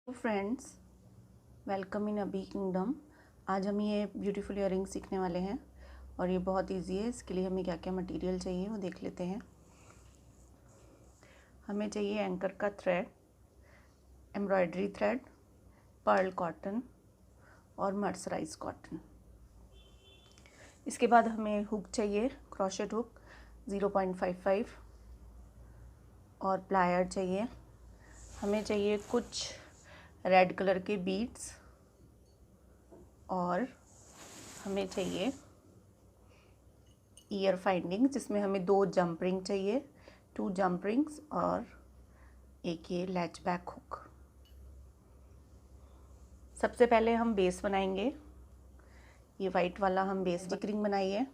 Friends, welcome in Abi kingdom. आज हम ये ब्यूटीफुल इयररिंग सीखने वाले हैं और ये बहुत इजी है। इसके लिए हमें क्या क्या मटेरियल चाहिए वो देख लेते हैं। हमें चाहिए एंकर का thread, embroidery thread, pearl cotton और मर्सराइज कॉटन। इसके बाद हमें हुक चाहिए, क्रोशेट हुक 0.55 और प्लायर चाहिए। हमें चाहिए कुछ रेड कलर के बीड्स और हमें चाहिए ईयर फाइंडिंग, जिसमें हमें 2 जंप रिंग चाहिए, 2 जंप रिंग्स और एक ये लैच बैक हुक। सबसे पहले हम बेस बनाएंगे। ये वाइट वाला हम बेस रिंग बनाइए।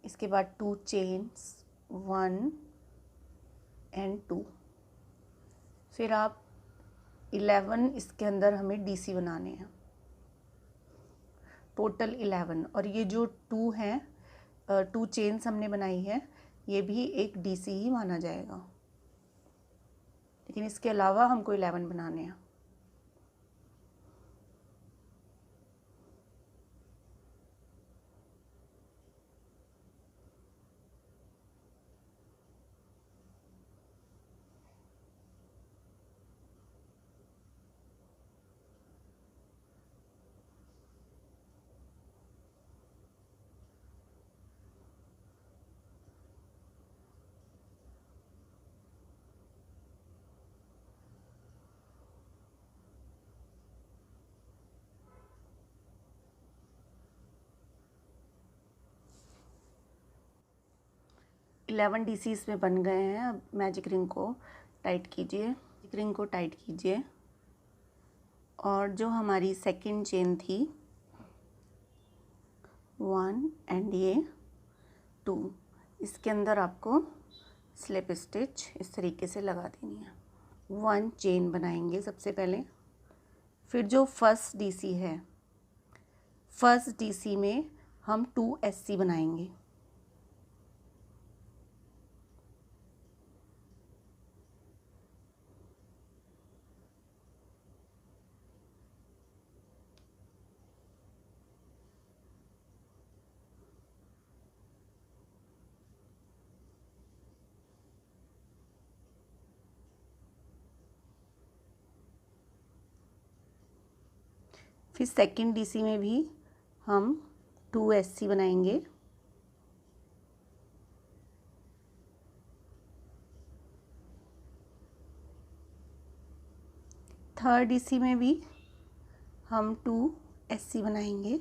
इसके बाद 2 चेन्स, 1 एंड 2। फिर आप 11 इसके अंदर हमें डीसी बनाने हैं, टोटल 11। और ये जो 2 हैं, 2 चेन्स हमने बनाई है, ये भी एक डीसी ही माना जाएगा, लेकिन इसके अलावा हमको 11 बनाने हैं। इलेवन डीसी इसमें बन गए हैं। अब मैजिक रिंग को टाइट कीजिए, मैजिक रिंग को टाइट कीजिए और जो हमारी सेकंड चेन थी 1 एंड ये 2, इसके अंदर आपको स्लिप स्टिच इस तरीके से लगा देनी है। 1 चेन बनाएंगे सबसे पहले। फिर जो फर्स्ट डीसी है, फर्स्ट डीसी में हम 2 एससी बनाएंगे। फिर सेकंड डीसी में भी हम 2 एससी बनाएंगे। थर्ड डीसी में भी हम 2 एससी बनाएंगे।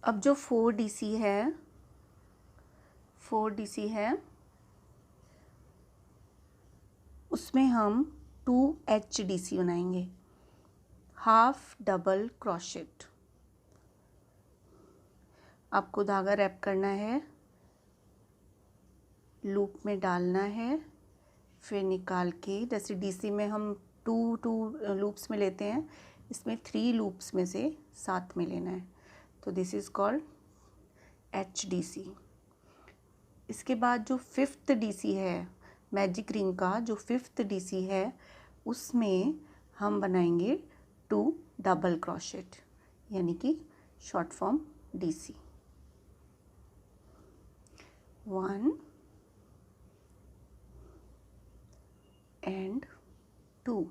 अब जो 4 डीसी है, 4 डीसी है, उसमें हम 2 एचडीसी बनाएंगे, हाफ डबल क्रोशेट। आपको धागा रैप करना है, लूप में डालना है, फिर निकाल के, जैसे डीसी में हम 2 लूप्स में लेते हैं, इसमें 3 लूप्स में से साथ में लेना है, तो दिस इज़ कॉल्ड एचडीसी। इसके बाद जो 5th डीसी है, मैजिक रिंग का जो 5th डीसी है, उसमें हम बनाएंगे 2 डबल क्रोशेट, यानी कि शॉर्ट फॉर्म डीसी। 1 एंड 2।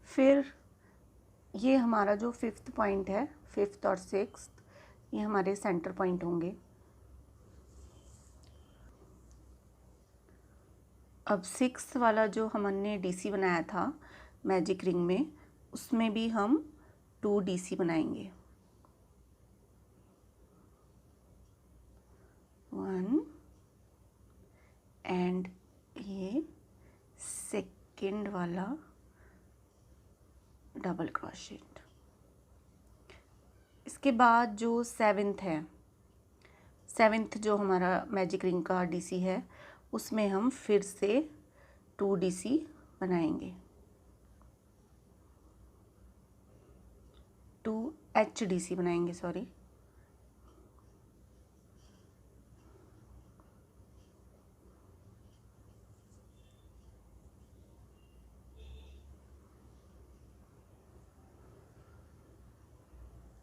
फिर ये हमारा जो 5th पॉइंट है, 5th और 6th, ये हमारे सेंटर पॉइंट होंगे। अब 6th वाला जो हमने डीसी बनाया था मैजिक रिंग में, उसमें भी हम 2 डीसी बनाएंगे। 1 एंड ये सेकंड वाला डबल क्रोशेट। इसके बाद जो सेवेंथ है, सेवेंथ जो हमारा मैजिक रिंग का डीसी है, उसमें हम फिर से 2 डीसी बनाएंगे, 2 HDC बनाएंगे, सॉरी।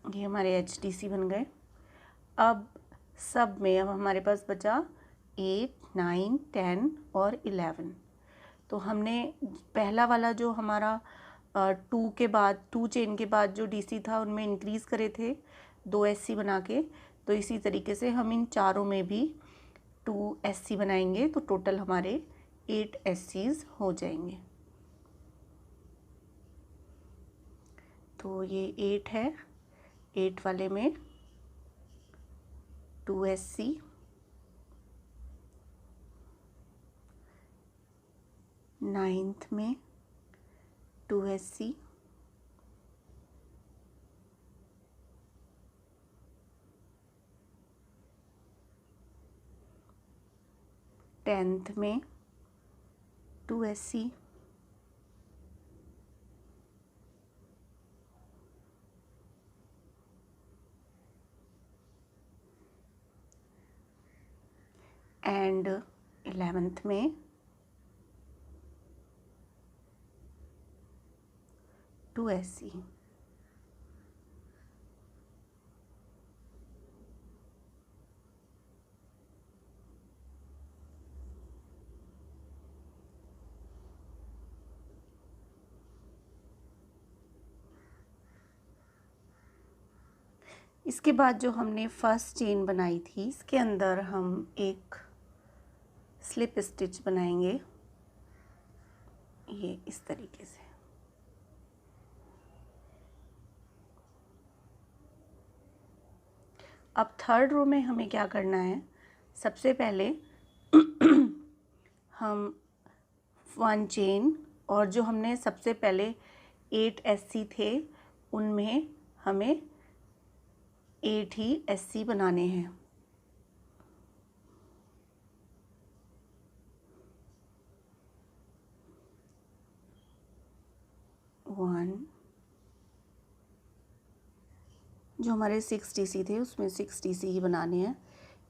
ये हमारे HDC बन गए। अब सब में अब हमारे पास बचा 8, 9, 10 और 11। तो हमने पहला वाला जो हमारा 2 के बाद 2 चेन के बाद जो डीसी था उनमें इंक्रीज़ करे थे 2 SC बना के। तो इसी तरीके से हम इन चारों में भी 2 SC बनाएंगे, तो टोटल हमारे 8 SCs हो जाएंगे। तो ये 8 है, 8 वाले में 2 SC, 9th में 2 SC, 10th में 2 SC, 11th में 2 SC। इसके बाद जो हमने फर्स्ट चेन बनाई थी, इसके अंदर हम एक स्लिप स्टिच बनाएंगे, ये इस तरीके से। अब थर्ड रो में हमें क्या करना है, सबसे पहले हम 1 चेन, और जो हमने सबसे पहले 8 SC थे उनमें हमें 8 ही SC बनाने हैं। जो हमारे 6 DC थे उसमें 6 DC ही बनाने हैं।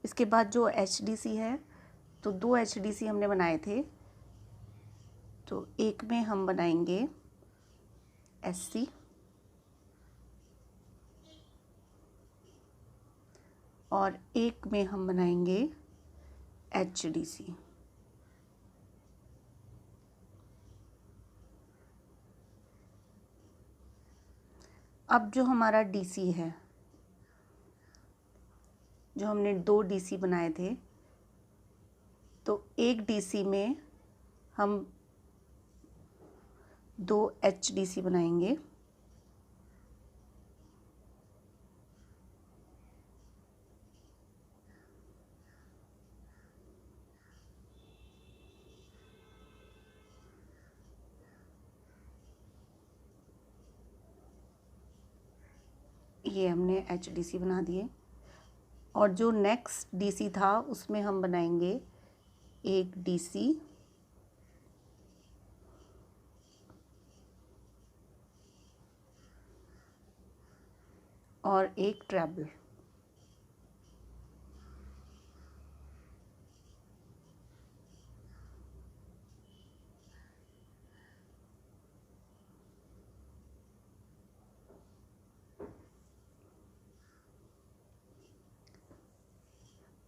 इसके बाद जो HDC है, तो 2 HDC हमने बनाए थे, तो एक में हम बनाएंगे SC और एक में हम बनाएंगे HDC। अब जो हमारा DC है, जो हमने 2 DC बनाए थे, तो एक DC में हम 2 HDC बनाएंगे, ये हमने HDC बना दिए। और जो नेक्स्ट DC था उसमें हम बनाएंगे एक DC और एक ट्रेबल।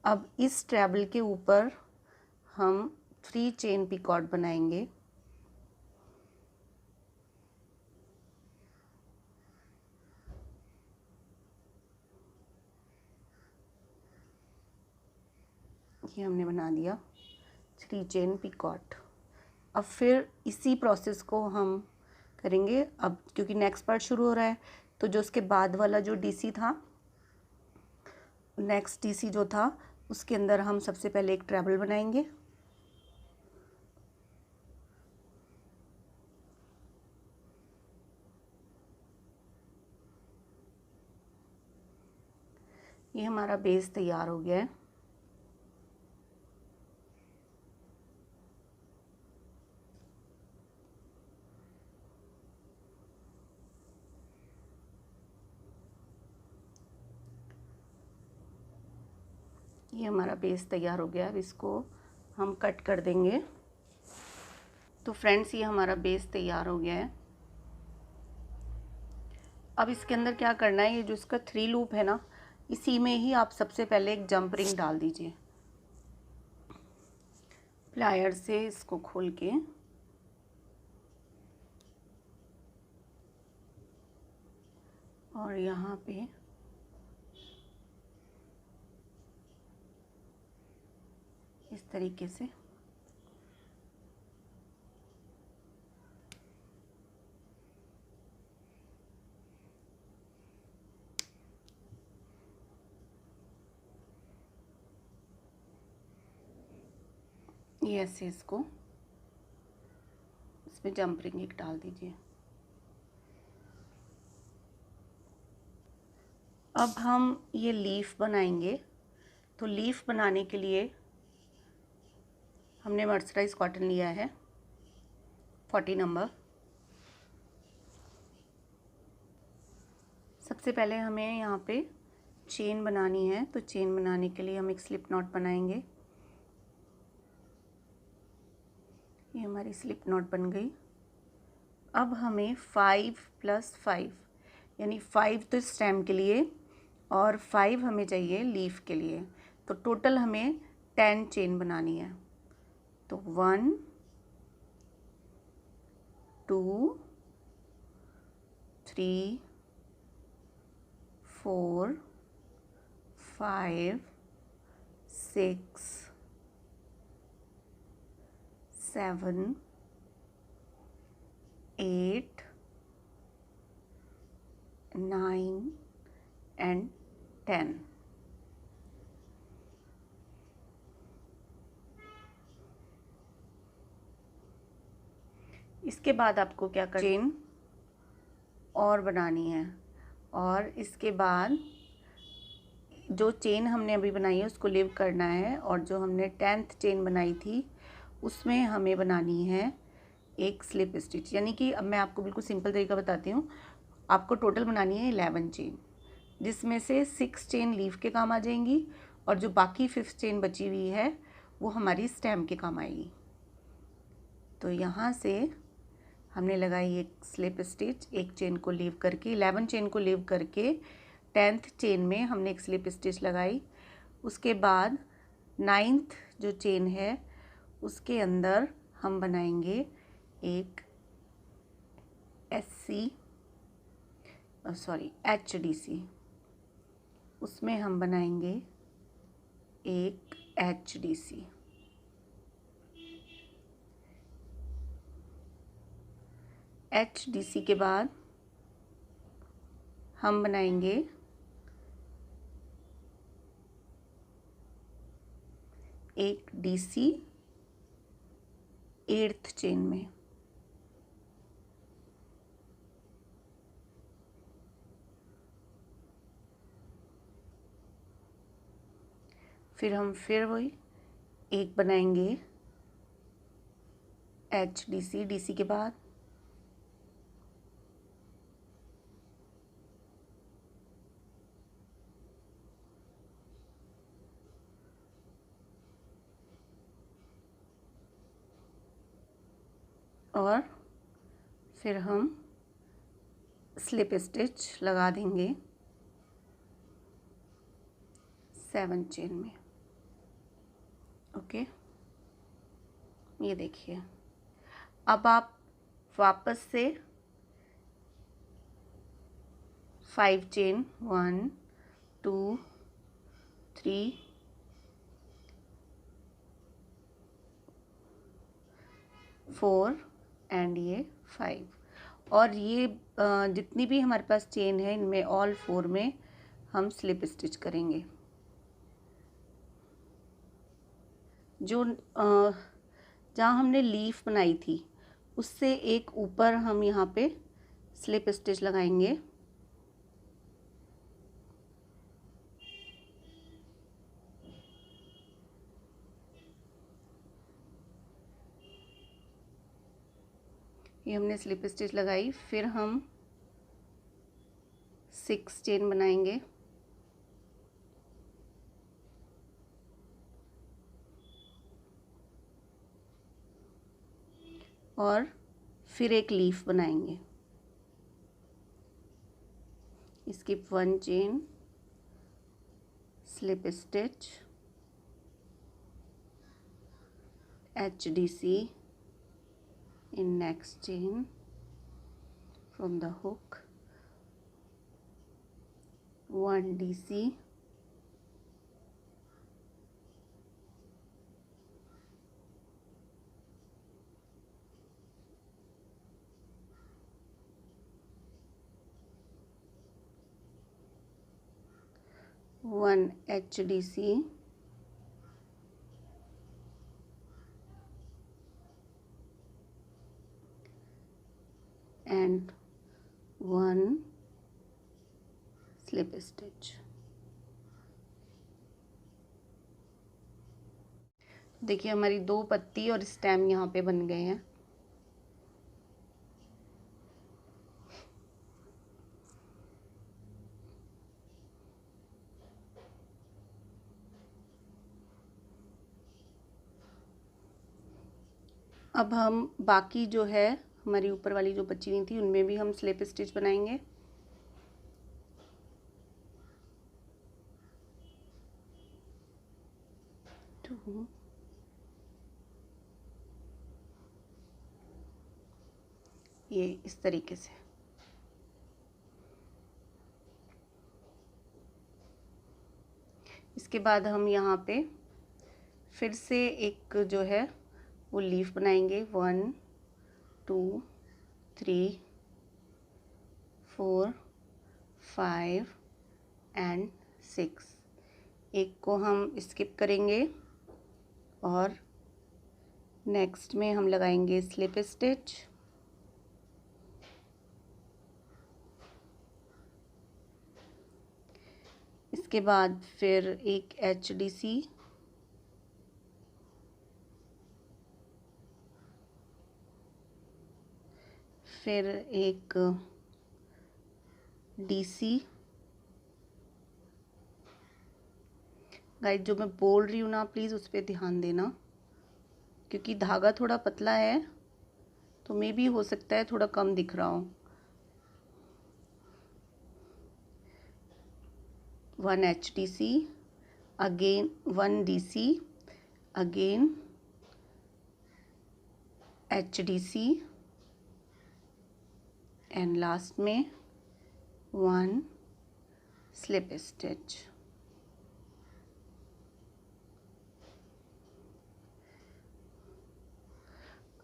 अब इस ट्रेबल के ऊपर हम 3 चेन पिकॉट बनाएंगे, ये हमने बना दिया 3 चेन पिकॉट। अब फिर इसी प्रोसेस को हम करेंगे, अब क्योंकि नेक्स्ट पार्ट शुरू हो रहा है, तो जो उसके बाद वाला जो DC था, नेक्स्ट DC जो था उसके अंदर हम सबसे पहले एक ट्रेबल बनाएंगे, ये हमारा बेस तैयार हो गया है। ये हमारा बेस तैयार हो गया। अब इसको हम कट कर देंगे। तो फ्रेंड्स, ये हमारा बेस तैयार हो गया है। अब इसके अंदर क्या करना है, ये जो इसका 3 लूप है ना, इसी में ही आप सबसे पहले एक जंप रिंग डाल दीजिए। प्लायर से इसको खोल के और यहाँ पे इस तरीके से ये ऐसे इसको इसमें जंप रिंग एक डाल दीजिए। अब हम ये लीफ बनाएंगे। तो लीफ बनाने के लिए हमने मर्सराइज कॉटन लिया है 40 नंबर। सबसे पहले हमें यहाँ पे चेन बनानी है। तो चेन बनाने के लिए हम एक स्लिप नॉट बनाएंगे। ये हमारी स्लिप नॉट बन गई। अब हमें 5 + 5 यानी 5 तो स्टेम के लिए और 5 हमें चाहिए लीफ के लिए। तो टोटल हमें 10 चेन बनानी है। तो 1 2 3 4 5 6 7 8 9 and 10। इसके बाद आपको क्या करना, चेन और बनानी है। और इसके बाद जो चेन हमने अभी बनाई है उसको लीव करना है। और जो हमने 10th चेन बनाई थी उसमें हमें बनानी है एक स्लिप स्टिच। यानी कि अब मैं आपको बिल्कुल सिंपल तरीका बताती हूँ। आपको टोटल बनानी है 11 चेन, जिसमें से 6 चेन लीफ के काम आ जाएंगी और जो बाकी 5th चेन बची हुई है वो हमारी स्टेम के काम आएगी। तो यहाँ से हमने लगाई एक स्लिप स्टिच, एक चेन को लीव करके, 11 चेन को लीव करके 10th चेन में हमने एक स्लिप स्टिच लगाई। उसके बाद 9th जो चेन है उसके अंदर हम बनाएंगे एक HDC। उसमें हम बनाएंगे एक HDC। HDC के बाद हम बनाएंगे एक DC 8th चेन में। फिर हम वही एक बनाएंगे HDC, DC के बाद और फिर हम स्लिप स्टिच लगा देंगे 7 चेन में। ओके, ये देखिए। अब आप वापस से 5 चेन 1 2 3 4 एंड ये 5। और ये जितनी भी हमारे पास चेन है इनमें ऑल 4 में हम स्लिप स्टिच करेंगे। जो जहाँ हमने लीफ बनाई थी उससे एक ऊपर हम यहाँ पे स्लिप स्टिच लगाएंगे। ये हमने स्लिप स्टिच लगाई, फिर हम 6 चेन बनाएंगे। और फिर एक लीफ बनाएंगे। Skip 1 chain, slip stitch, HDC in next chain from the hook, 1 DC, one HDC, and 1 slip stitch। देखिए हमारी 2 पत्ती और स्टेम यहाँ पे बन गए हैं। अब हम बाकी जो है हमारी ऊपर वाली जो बची हुई थी उनमें भी हम स्लिप स्टिच बनाएंगे। ये इस तरीके से। इसके बाद हम यहाँ पे फिर से एक जो है वो लीफ बनाएंगे। 1 2 3 4 5 एंड 6। एक को हम स्किप करेंगे और नेक्स्ट में हम लगाएंगे स्लिप स्टिच। इसके बाद फिर एक HDC, फिर एक DC। गाइस जो मैं बोल रही हूँ ना प्लीज़ उस पर ध्यान देना, क्योंकि धागा थोड़ा पतला है तो मे भी हो सकता है थोड़ा कम दिख रहा हो। 1 HDC, again 1 DC, again HDC and last में 1 स्लिप स्टिच।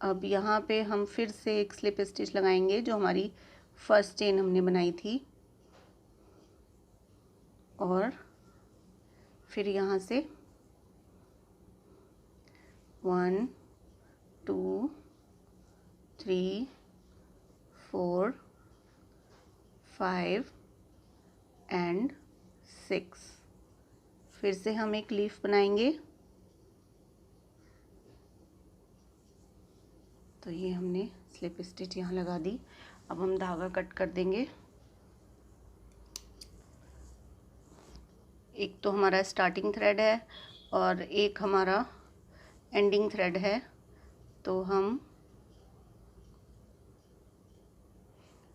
अब यहाँ पे हम फिर से एक स्लिप स्टिच लगाएंगे जो हमारी फर्स्ट चेन हमने बनाई थी, और फिर यहाँ से 1 2 3 4 5 एंड 6 फिर से हम एक लीफ बनाएंगे। तो ये हमने स्लिप स्टिच यहाँ लगा दी। अब हम धागा कट कर देंगे। एक तो हमारा स्टार्टिंग थ्रेड है और एक हमारा एंडिंग थ्रेड है, तो हम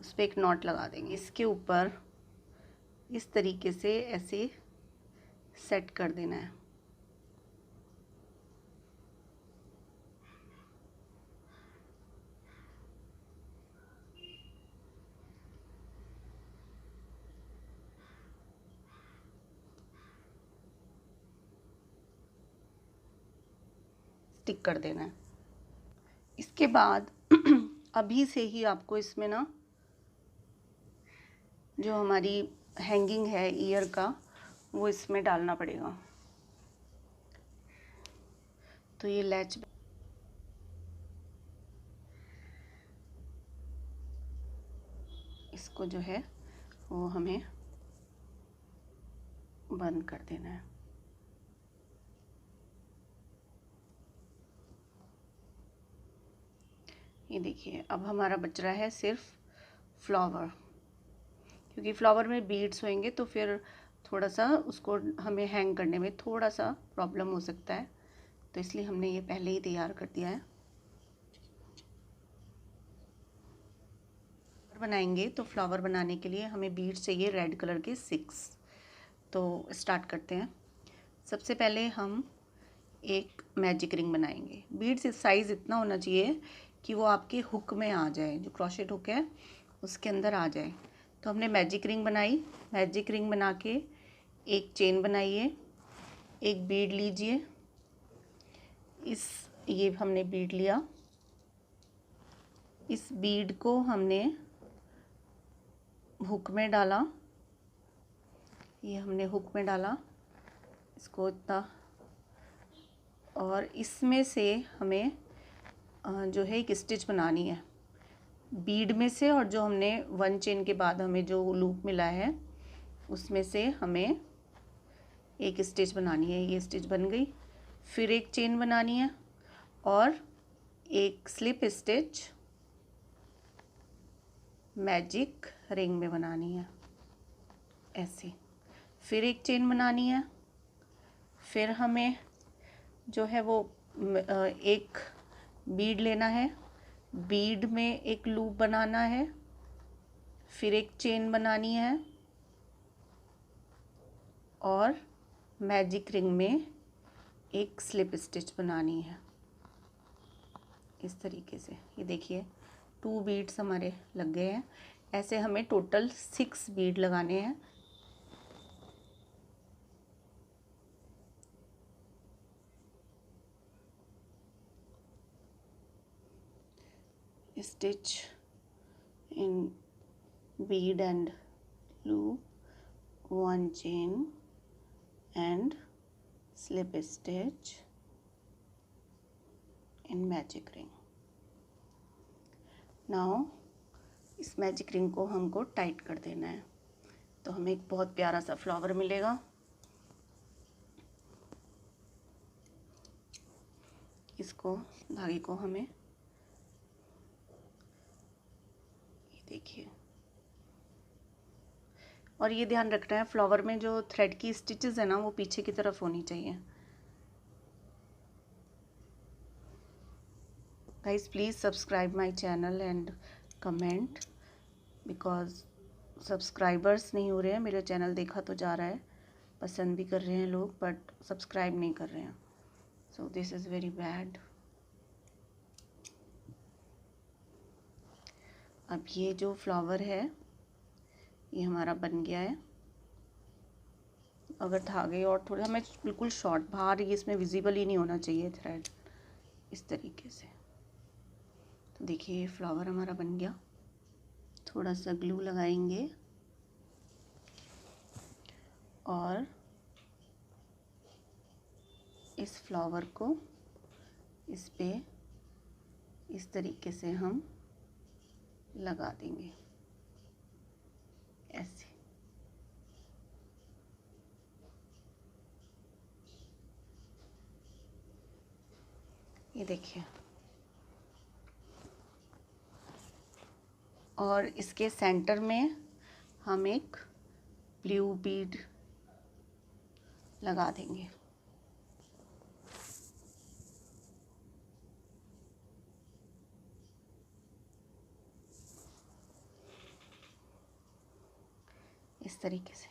उस पर एक नॉट लगा देंगे। इसके ऊपर इस तरीके से ऐसे सेट कर देना है। स्टिक कर देना है। इसके बाद अभी से ही आपको इसमें ना जो हमारी हैंगिंग है ईयर का वो इसमें डालना पड़ेगा। तो ये लैच इसको जो है वो हमें बंद कर देना है। ये देखिए अब हमारा बच रहा है सिर्फ फ्लावर, क्योंकि फ्लावर में बीड्स होंगे तो फिर थोड़ा सा उसको हमें हैंग करने में थोड़ा सा प्रॉब्लम हो सकता है, तो इसलिए हमने ये पहले ही तैयार कर दिया है। बनाएंगे तो फ्लावर बनाने के लिए हमें बीड्स चाहिए रेड कलर के 6। तो स्टार्ट करते हैं। सबसे पहले हम एक मैजिक रिंग बनाएंगे। बीड्स साइज़ इतना होना चाहिए कि वो आपके हुक में आ जाए, जो क्रोशेट हुक है उसके अंदर आ जाए। तो हमने मैजिक रिंग बनाई। मैजिक रिंग बना के एक चेन बनाइए, एक बीड लीजिए। ये हमने बीड लिया। इस बीड को हमने हुक में डाला, ये हमने हुक में डाला इसको इतना, और इसमें से हमें जो है एक स्टिच बनानी है बीड में से, और जो हमने 1 चेन के बाद हमें जो लूप मिला है उसमें से हमें एक स्टिच बनानी है। ये स्टिच बन गई। फिर एक चेन बनानी है और एक स्लिप स्टिच मैजिक रिंग में बनानी है ऐसे। फिर एक चेन बनानी है। फिर हमें जो है वो एक बीड लेना है, बीड में एक लूप बनाना है, फिर एक चेन बनानी है और मैजिक रिंग में एक स्लिप स्टिच बनानी है इस तरीके से। ये देखिए 2 बीड्स हमारे लग गए हैं। ऐसे हमें टोटल 6 बीड लगाने हैं। Stitch in Beed and loop, 1 chain and slip stitch in magic ring. Now इस मैजिक रिंग को हमको टाइट कर देना है, तो हमें एक बहुत प्यारा सा फ्लावर मिलेगा। इसको धागे को हमें, ये देखिए, और ये ध्यान रखना है फ्लावर में जो थ्रेड की स्टिचेस है ना वो पीछे की तरफ होनी चाहिए। Guys please subscribe my channel and comment, because subscribers नहीं हो रहे हैं। मेरा चैनल देखा तो जा रहा है, पसंद भी कर रहे हैं लोग, बट सब्सक्राइब नहीं कर रहे हैं। So this is very bad. अब ये जो फ्लावर है ये हमारा बन गया है। अगर धागे और थोड़ा हमें बिल्कुल शॉर्ट, बाहर ये इसमें विजिबल ही नहीं होना चाहिए थ्रेड, इस तरीके से। तो देखिए ये फ्लावर हमारा बन गया। थोड़ा सा ग्लू लगाएंगे और इस फ्लावर को इस पे इस तरीके से हम लगा देंगे ऐसे। ये देखिए, और इसके सेंटर में हम एक ब्लू बीड लगा देंगे। इस तरीके से।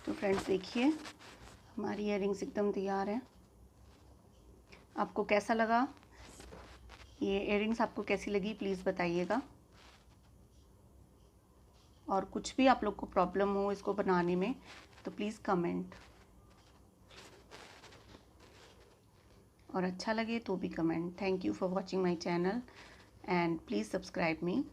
तो फ्रेंड्स देखिए हमारी इयररिंग्स एकदम तैयार हैं। आपको कैसा लगा ये इयररिंग्स, आपको कैसी लगी प्लीज़ बताइएगा। और कुछ भी आप लोग को प्रॉब्लम हो इसको बनाने में तो प्लीज़ कमेंट, और अच्छा लगे तो भी comment. Thank you for watching my channel and please subscribe me.